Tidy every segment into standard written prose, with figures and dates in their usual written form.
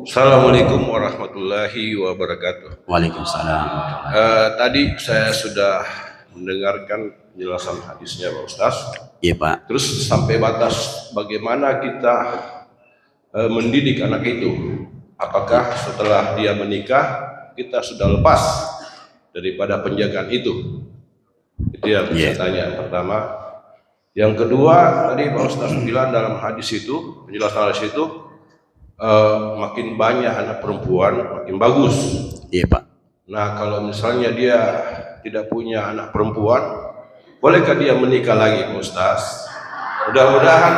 Assalamualaikum warahmatullahi wabarakatuh. Waalaikumsalam. Tadi saya sudah mendengarkan penjelasan hadisnya Pak Ustaz. Iya Pak. Terus sampai batas bagaimana kita mendidik anak itu. Apakah setelah dia menikah kita sudah lepas daripada penjagaan itu? Itu yang saya tanya pertama. Yang kedua, tadi Pak Ustaz bilang dalam hadis itu, penjelasan hadis itu, makin banyak anak perempuan makin bagus. Iya Pak. Nah kalau misalnya dia tidak punya anak perempuan, bolehkah dia menikah lagi Pak Ustaz? Mudah-mudahan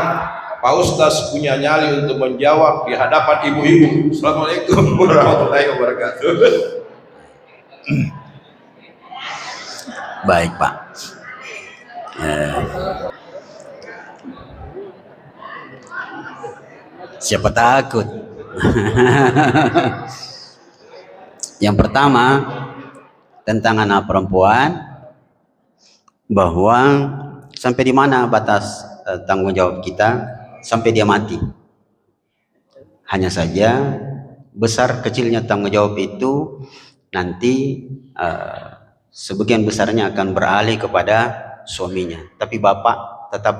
Pak Ustaz punya nyali untuk menjawab di hadapan ibu-ibu. Assalamualaikum warahmatullahi wabarakatuh. Baik Pak. Siapa takut? Yang pertama tentang anak perempuan, bahwa sampai di mana batas tanggung jawab kita sampai dia mati. Hanya saja besar kecilnya tanggung jawab itu nanti sebagian besarnya akan beralih kepada suaminya, tapi bapak tetap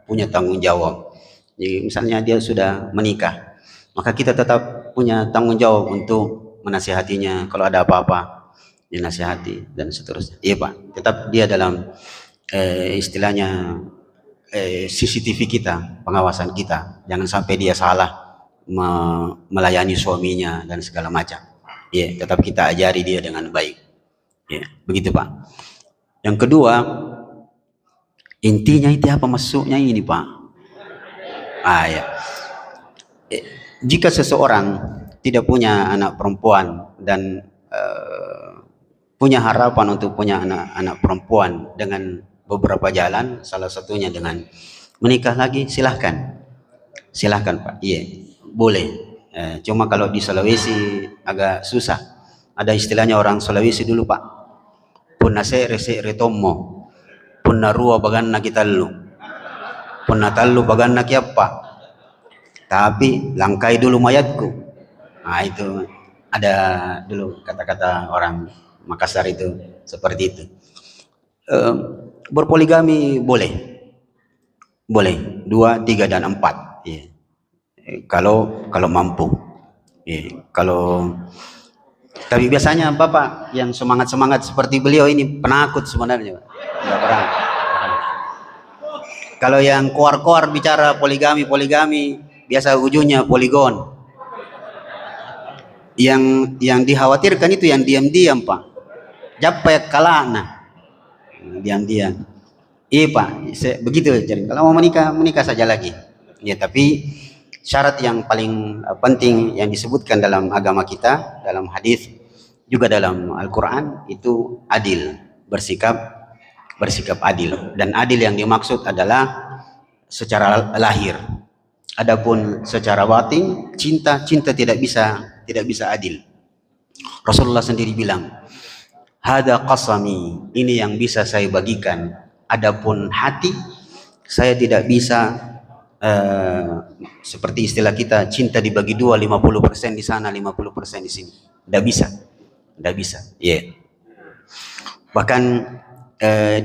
punya tanggung jawab. Jadi misalnya dia sudah menikah, maka kita tetap punya tanggung jawab untuk menasihatinya kalau ada apa-apa, dinasihati dan seterusnya. Iya Pak, tetap dia dalam istilahnya CCTV kita, pengawasan kita. Jangan sampai dia salah melayani suaminya dan segala macam. Iya, tetap kita ajari dia dengan baik. Ya, begitu Pak. Yang kedua, intinya itu apa masuknya ini Pak? Ya. Jika seseorang tidak punya anak perempuan dan punya harapan untuk punya anak perempuan dengan beberapa jalan, salah satunya dengan menikah lagi, silahkan Pak. Iya, boleh. Cuma kalau di Sulawesi agak susah. Ada istilahnya orang Sulawesi dulu Pak, punna se rese retomo, punna rua baganna kitallu, punna tallu baganna kiappa, tapi langkai dulu mayatku. Nah itu ada dulu kata-kata orang Makassar itu seperti itu. Berpoligami boleh 2, 3 dan 4 ya. Kalau mampu ya. Tapi biasanya bapak yang semangat seperti beliau ini penakut sebenarnya, nggak berani. Kalau yang koar bicara poligami biasa ujungnya poligon. Yang dikhawatirkan itu yang diam-diam Pak, japai kalana diam-diam. Iya Pak, begitu. Jadi kalau mau menikah saja lagi. Ya, tapi syarat yang paling penting yang disebutkan dalam agama kita, dalam hadis juga dalam Al-Quran, itu adil, bersikap adil. Dan adil yang dimaksud adalah secara lahir. Adapun secara batin, cinta tidak bisa adil. Rasulullah sendiri bilang, hada qasami, ini yang bisa saya bagikan. Adapun hati, saya tidak bisa seperti istilah kita, cinta dibagi 2, 50% di sana, 50% di sini. Tidak bisa. Yeah. Bahkan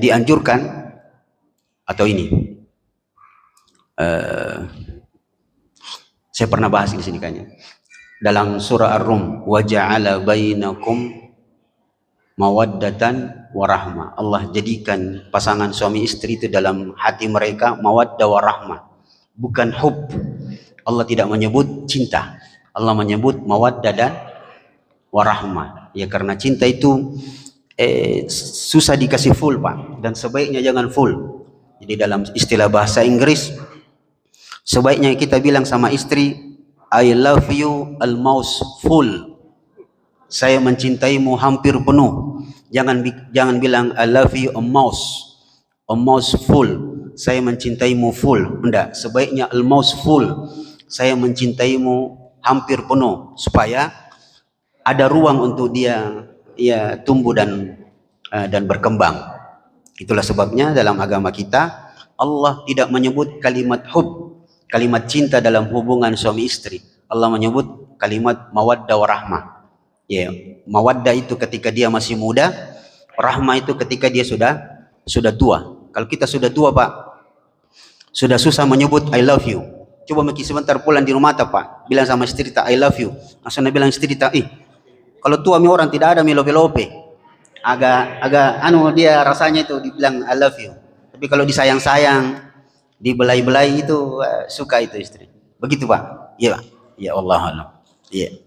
dianjurkan atau ini, saya pernah bahas di sini kayaknya. Dalam surah Ar-Rum, wa ja'ala bainakum mawaddatan warahmah. Allah jadikan pasangan suami istri itu dalam hati mereka mawaddah warahmah, bukan hub. Allah tidak menyebut cinta, Allah menyebut mawaddah dan warahmah. Ya karena cinta itu susah dikasih full Pak, dan sebaiknya jangan full. Jadi dalam istilah bahasa Inggris, sebaiknya kita bilang sama istri, I love you almost full. Saya mencintaimu hampir penuh. Jangan bilang I love you almost full. Saya mencintaimu full. Enggak, sebaiknya almost full. Saya mencintaimu hampir penuh, supaya ada ruang untuk dia tumbuh dan berkembang. Itulah sebabnya dalam agama kita Allah tidak menyebut kalimat hub, kalimat cinta dalam hubungan suami istri. Allah menyebut kalimat mawaddah warahmah. Ya, mawaddah itu ketika dia masih muda, rahmah itu ketika dia sudah tua. Kalau kita sudah tua, Pak, sudah susah menyebut I love you. Coba mungkin sebentar pulang di rumah Pak, bilang sama istri tak I love you. Langsung dia bilang istri tak, kalau tua mi orang tidak ada mi lope-lope. Agak dia rasanya itu dibilang I love you. Tapi kalau disayang-sayang, dibelai-belai itu suka itu istri. Begitu Pak. Iya Pak. Ya Allah. Iya.